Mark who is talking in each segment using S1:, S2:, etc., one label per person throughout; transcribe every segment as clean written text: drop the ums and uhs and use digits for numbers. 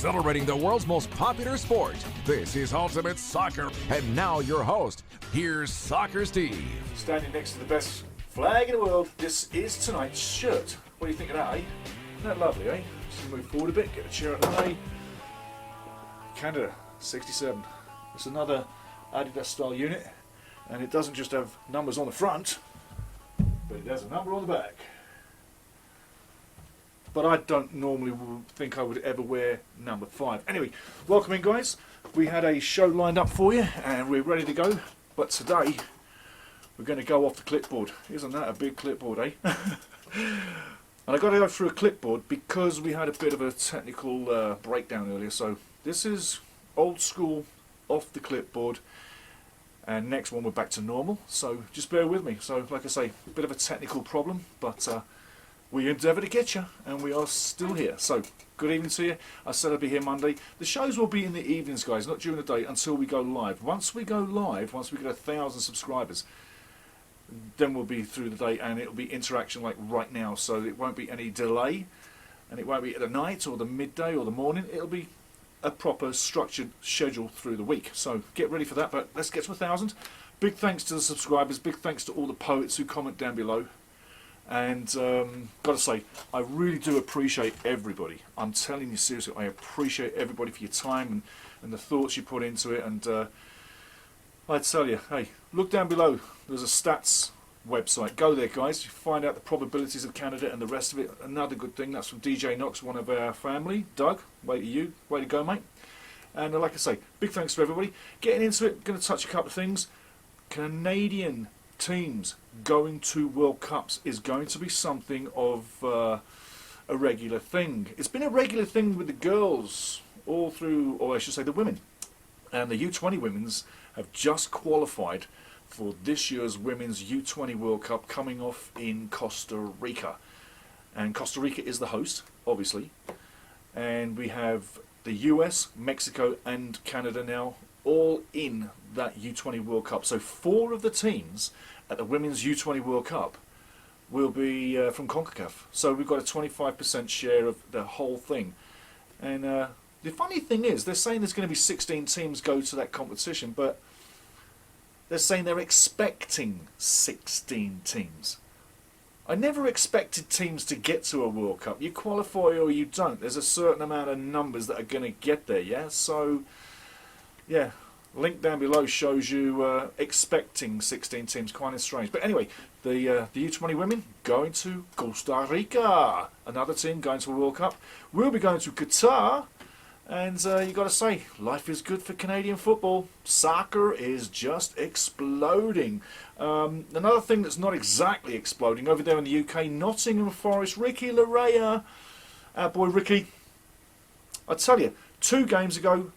S1: celebrating the world's most popular sport. This is Ultimate Soccer. And now your host, here's Soccer Steve.
S2: Standing next to the best flag in the world, this is tonight's shirt. What do you think of that, eh? Isn't that lovely, eh? Just move forward a bit, get a chair out of the way. Canada, 67. It's another Adidas style unit, and it doesn't just have numbers on the front, but it has a number on the back. But I don't normally think I would ever wear number 5. Anyway, welcome in, guys. We had a show lined up for you, and we're ready to go. But today, we're going to go off the clipboard. Isn't that a big clipboard, eh? And I got to go through a clipboard because we had a bit of a technical breakdown earlier. So this is old school, off the clipboard. And next one, we're back to normal. So just bear with me. So, like I say, a bit of a technical problem, but we endeavour to get you, and we are still here. So, good evening to you. I said I'd be here Monday. The shows will be in the evenings, guys, not during the day, until we go live. Once we go live, once we get 1,000 subscribers, then we'll be through the day, and it'll be interaction like right now. So it won't be any delay, and it won't be at the night or the midday or the morning. It'll be a proper structured schedule through the week. So get ready for that. But let's get to 1,000. Big thanks to the subscribers. Big thanks to all the poets who comment down below. And got to say, I really do appreciate everybody. I'm telling you seriously, I appreciate everybody for your time and the thoughts you put into it. And I tell you, hey, look down below. There's a stats website. Go there, guys. You find out the probabilities of Canada and the rest of it. Another good thing. That's from DJ Knox, one of our family. Doug, way to go, mate. And like I say, big thanks to everybody. Getting into it, going to touch a couple of things. Canadian teams going to World Cups is going to be something of a regular thing. It's been a regular thing with the girls all through, or I should say the women. And the U20 women's have just qualified for this year's Women's U20 World Cup coming off in Costa Rica. And Costa Rica is the host, obviously. And we have the US, Mexico and Canada now all in that U20 World Cup. So 4 of the teams at the Women's U20 World Cup will be from CONCACAF. So we've got a 25% share of the whole thing. And the funny thing is, they're saying there's going to be 16 teams go to that competition, but they're saying they're expecting 16 teams. I never expected teams to get to a World Cup. You qualify or you don't. There's a certain amount of numbers that are going to get there, yeah? So, yeah, link down below shows you expecting 16 teams. Quite strange. But anyway, the U20 women going to Costa Rica. Another team going to a World Cup. We'll be going to Qatar. And you got to say, life is good for Canadian football. Soccer is just exploding. Another thing that's not exactly exploding over there in the UK, Nottingham Forest, Ricky LARYEA. Our boy Ricky. I tell you, 2 games ago,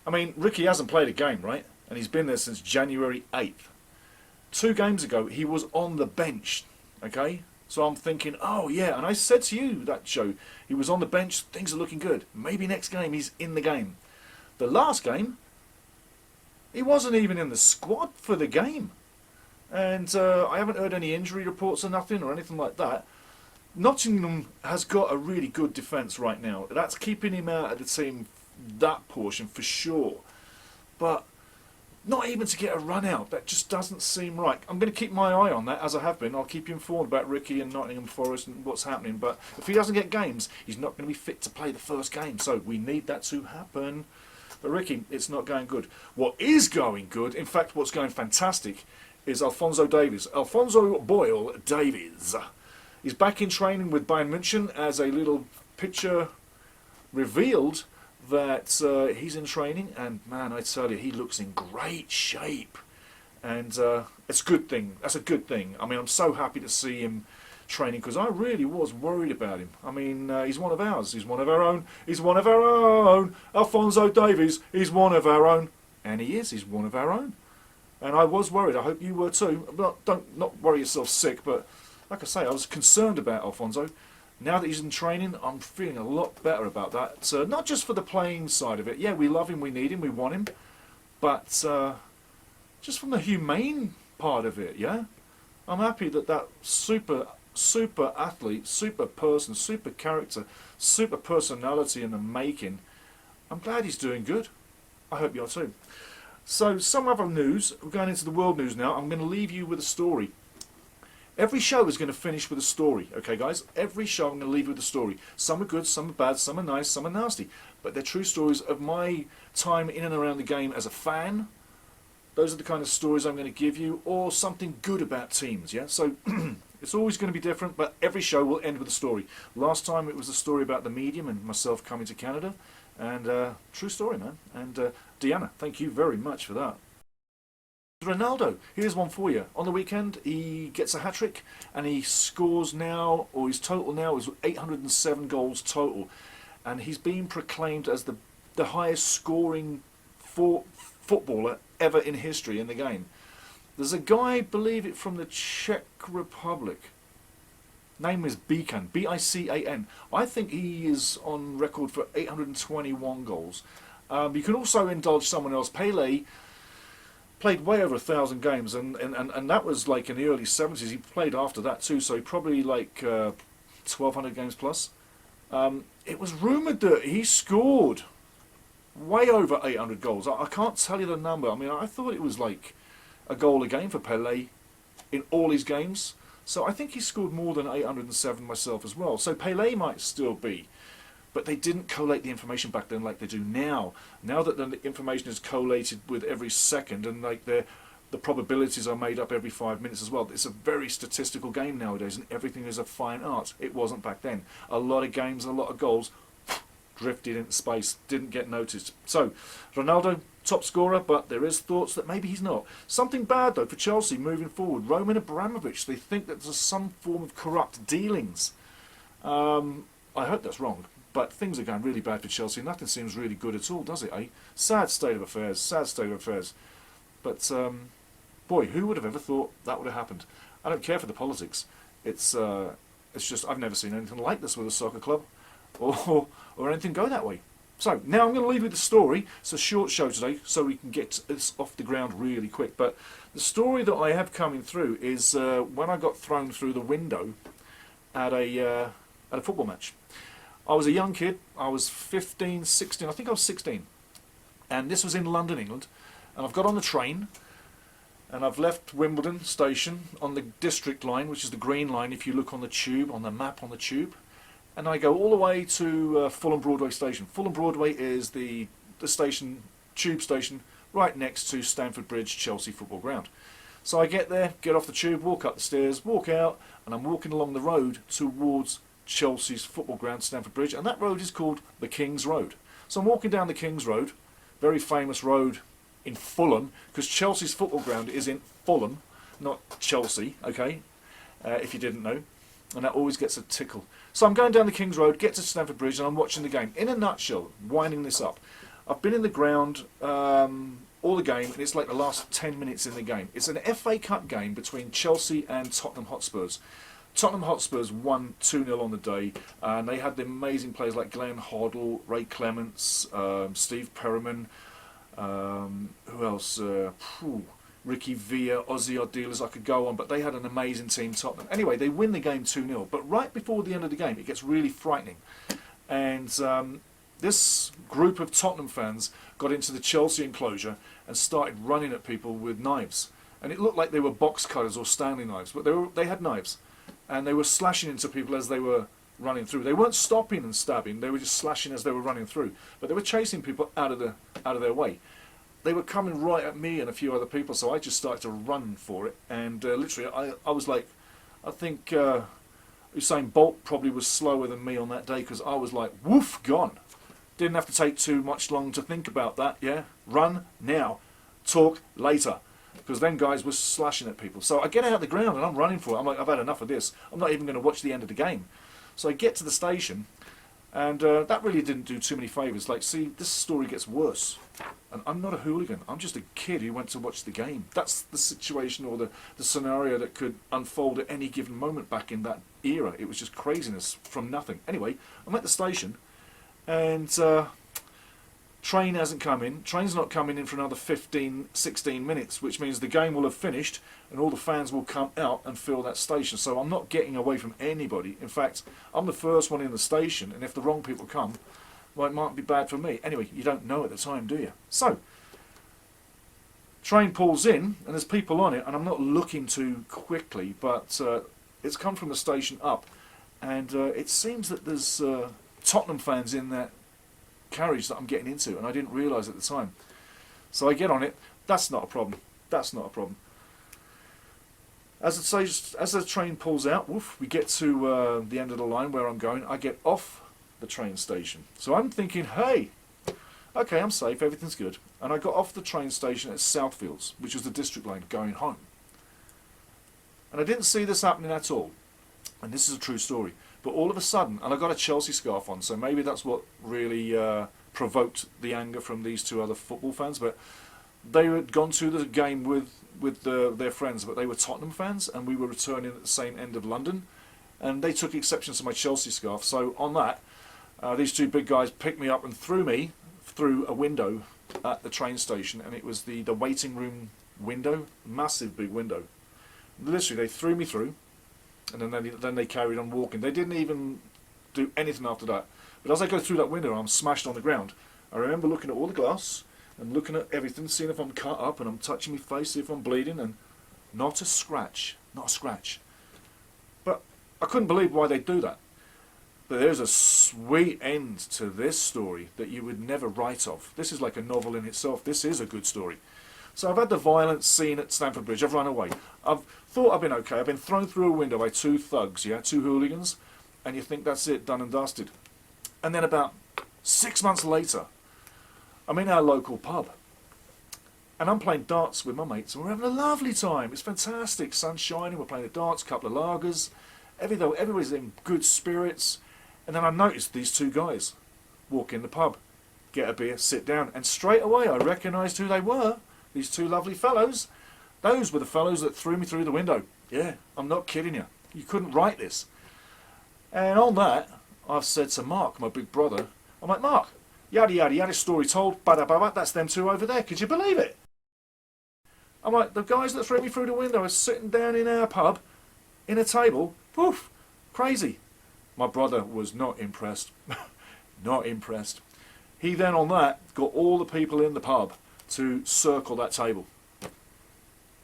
S2: I mean, Ricky hasn't played a game, right? And he's been there since January 8th. 2 games ago, he was on the bench, okay? So I'm thinking, oh yeah, and I said to you that show, he was on the bench, things are looking good. Maybe next game he's in the game. The last game, he wasn't even in the squad for the game. And I haven't heard any injury reports or nothing or anything like that. Nottingham has got a really good defence right now. That's keeping him out of the team, that portion for sure. But not even to get a run out, that just doesn't seem right. I'm going to keep my eye on that, as I have been. I'll keep you informed about Ricky and Nottingham Forest and what's happening. But if he doesn't get games, he's not going to be fit to play the first game. So we need that to happen. But Ricky, it's not going good. What is going good, in fact, what's going fantastic, is ALPHONSO Davies. Alphonso Boyle Davies. He's back in training with Bayern München, as a little picture revealed that he's in training, and man, I tell you, he looks in great shape, and it's a good thing. That's a good thing. I mean, I'm so happy to see him training, because I really was worried about him. I mean, he's one of ours. He's one of our own. He's one of our own. ALPHONSO Davies. He's one of our own, and he is. He's one of our own. And I was worried. I hope you were too. Don't not worry yourself sick, but like I say, I was concerned about Alphonso. Now that he's in training, I'm feeling a lot better about that. Not just for the playing side of it. Yeah, we love him, we need him, we want him. But just from the humane part of it, yeah? I'm happy that that super athlete, super person, super character, super personality in the making I'm glad he's doing good. I hope you are too. So, some other news. We're going into the world news now. I'm going to leave you with a story. Every show is going to finish with a story, okay guys? Every show I'm going to leave you with a story. Some are good, some are bad, some are nice, some are nasty. But they're true stories of my time in and around the game as a fan. Those are the kind of stories I'm going to give you, or something good about teams, yeah? So, it's always going to be different, but every show will end with a story. Last time it was a story about the medium and myself coming to Canada. And true story, man. And Deanna, thank you very much for that. Ronaldo, here's one for you. On the weekend, he gets a hat-trick, and he scores now, or his total now is 807 goals total. And he's been proclaimed as the highest scoring footballer ever in history in the game. There's a guy, believe it, from the Czech Republic. Name is Bican, B-I-C-A-N. I think he is on record for 821 goals. You can also indulge someone else. Pele played way over 1,000 games, and that was like in the early 70s. He played after that too, so he probably like 1,200 games plus. It was rumoured that he scored way over 800 goals. I can't tell you the number. I mean, I thought it was like a goal a game for Pele in all his games. So I think he scored more than 807 myself as well. So Pele might still be. But they didn't collate the information back then like they do now. Now that the information is collated with every second, and like the probabilities are made up every 5 minutes as well. It's a very statistical game nowadays, and everything is a fine art. It wasn't back then. A lot of games, a lot of goals drifted into space, didn't get noticed. So Ronaldo, top scorer, but there is thoughts that maybe he's not. Something bad though for Chelsea moving forward. Roman Abramovich, they think that there's some form of corrupt dealings. I hope that's wrong, but things are going really bad for Chelsea. Nothing seems really good at all, does it, eh? Sad state of affairs, sad state of affairs. But boy, who would have ever thought that would have happened? I don't care for the politics. It's just, I've never seen anything like this with a soccer club or anything go that way. So now I'm going to leave you with the story. It's a short show today, so we can get this off the ground really quick. But the story that I have coming through is when I got thrown through the window at a football match. I was a young kid. I was 15, 16. I think I was 16. And this was in London, England. And I've got on the train, and I've left Wimbledon station on the District line, which is the green line if you look on the tube, on the map on the tube. And I go all the way to Fulham Broadway station. Fulham Broadway is the station, tube station, right next to Stamford Bridge, Chelsea football ground. So I get there, get off the tube, walk up the stairs, walk out, and I'm walking along the road towards Chelsea's football ground, Stamford Bridge, and that road is called the King's Road. So I'm walking down the King's Road, very famous road in Fulham, because Chelsea's football ground is in Fulham, not Chelsea, okay, if you didn't know. And that always gets a tickle. So I'm going down the King's Road, get to Stamford Bridge, and I'm watching the game. In a nutshell, winding this up, I've been in the ground all the game, and it's like the last 10 minutes in the game. It's an FA Cup game between Chelsea and Tottenham Hotspurs. Tottenham Hotspurs won 2-0 on the day, and they had the amazing players like Glenn Hoddle, Ray Clements, Steve Perriman, who else? Ricky Villa, Ozzy Ardiles, I could go on, but they had an amazing team, Tottenham. Anyway, they win the game 2-0, but right before the end of the game, it gets really frightening. And this group of Tottenham fans got into the Chelsea enclosure and started running at people with knives. And it looked like they were box cutters or Stanley knives, but they had knives. And they were slashing into people as they were running through. They weren't stopping and stabbing, they were just slashing as they were running through. But they were chasing people out of their way. They were coming right at me and a few other people, so I just started to run for it. And literally, I was like, I think Usain Bolt probably was slower than me on that day, because I was like, woof, gone. Didn't have to take too much long to think about that, yeah? Run now, talk later. Because then guys were slashing at people. So I get out the ground and I'm running for it. I'm like, I've had enough of this. I'm not even going to watch the end of the game. So I get to the station, and that really didn't do too many favours. Like, see, this story gets worse. And I'm not a hooligan. I'm just a kid who went to watch the game. That's the situation, or the scenario that could unfold at any given moment back in that era. It was just craziness from nothing. Anyway, I'm at the station, and train hasn't come in. Train's not coming in for another 15, 16 minutes, which means the game will have finished and all the fans will come out and fill that station. So I'm not getting away from anybody. In fact, I'm the first one in the station, and if the wrong people come, Well, it might be bad for me. Anyway, you don't know at the time, do you? So, train pulls in, and there's people on it, and I'm not looking too quickly, but it's come from the station up, and it seems that there's Tottenham fans in that carriage that I'm getting into, and I didn't realise at the time. So I get on it. That's not a problem. That's not a problem. As the train pulls out, woof, we get to the end of the line where I'm going. I get off the train station. So I'm thinking, hey, okay, I'm safe, everything's good. And I got off the train station at Southfields, which was the district line, going home. And I didn't see this happening at all. And this is a true story. But all of a sudden, and I got a Chelsea scarf on, so maybe that's what really provoked the anger from these two other football fans. But they had gone to the game with their friends, but they were Tottenham fans, and we were returning at the same end of London. And they took exception to my Chelsea scarf. So on that, these two big guys picked me up and threw me through a window at the train station, and it was the waiting room window, massive big window. Literally, they threw me through, and then they carried on walking. They didn't even do anything after that. But as I go through that window, I'm smashed on the ground. I remember looking at all the glass and looking at everything, seeing if I'm cut up, and I'm touching my face, see if I'm bleeding, and not a scratch, not a scratch. But I couldn't believe why they'd do that. But there's a sweet end to this story that you would never write of. This is like a novel in itself. This is a good story. So I've had the violent scene at Stamford Bridge. I've run away. I've thought I've been okay. I've been thrown through a window by two thugs, yeah, two hooligans, and you think that's it, done and dusted. And then about 6 months later, I'm in our local pub, and I'm playing darts with my mates, and we're having a lovely time. It's fantastic, sun's shining, we're playing the darts, a couple of lagers, everybody's in good spirits. And then I noticed these two guys walk in the pub, get a beer, sit down, and straight away I recognised who they were. These two lovely fellows. Those were the fellows that threw me through the window. Yeah, I'm not kidding you. You couldn't write this. And on that, I've said to Mark, my big brother, I'm like, Mark, yada yada yada, story told, bada, that's them two over there. Could you believe it? I'm like, the guys that threw me through the window are sitting down in our pub, in a table, poof, crazy. My brother was not impressed. Not impressed. He then on that got all the people in the pub to circle that table.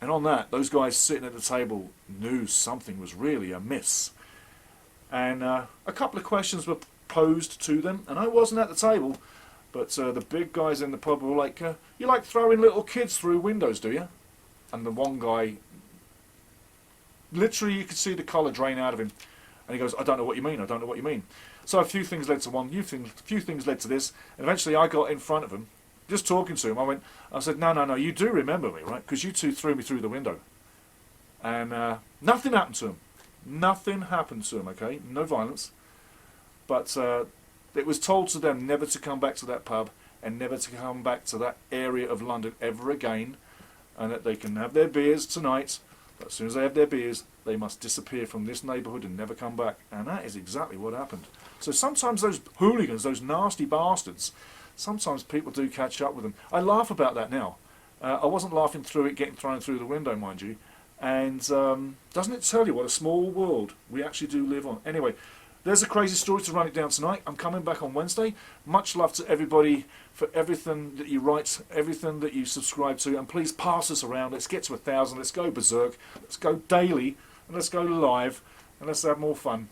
S2: And on that, those guys sitting at the table knew something was really amiss. And a couple of questions were posed to them, and I wasn't at the table, but the big guys in the pub were like, you like throwing little kids through windows, do you? And the one guy, literally you could see the colour drain out of him. And he goes, I don't know what you mean, I don't know what you mean. So a few things led to one, a few things led to this, and eventually I got in front of him, just talking to him. I said, no, you do remember me, right? Because you two threw me through the window. And nothing happened to him. Nothing happened to him, okay? No violence. But it was told to them never to come back to that pub and never to come back to that area of London ever again, and that they can have their beers tonight. But as soon as they have their beers, they must disappear from this neighbourhood and never come back. And that is exactly what happened. So sometimes those hooligans, those nasty bastards, sometimes people do catch up with them. I laugh about that now. I wasn't laughing through it getting thrown through the window, mind you. And doesn't it tell you what a small world we actually do live on? Anyway, there's a crazy story to run it down tonight. I'm coming back on Wednesday. Much love to everybody for everything that you write, everything that you subscribe to, and please pass us around. Let's get to 1,000. Let's go berserk. Let's go daily, and let's go live, and let's have more fun.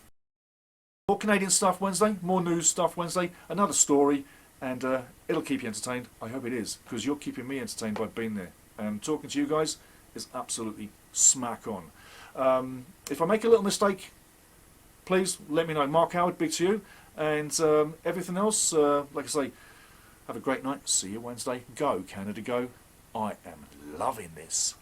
S2: More Canadian stuff Wednesday, more news stuff Wednesday, another story, and it'll keep you entertained. I hope it is, because you're keeping me entertained by being there. And talking to you guys is absolutely smack on. If I make a little mistake, please let me know. Mark Howard, big to you. And everything else, like I say, have a great night. See you Wednesday. Go, Canada, go. I am loving this.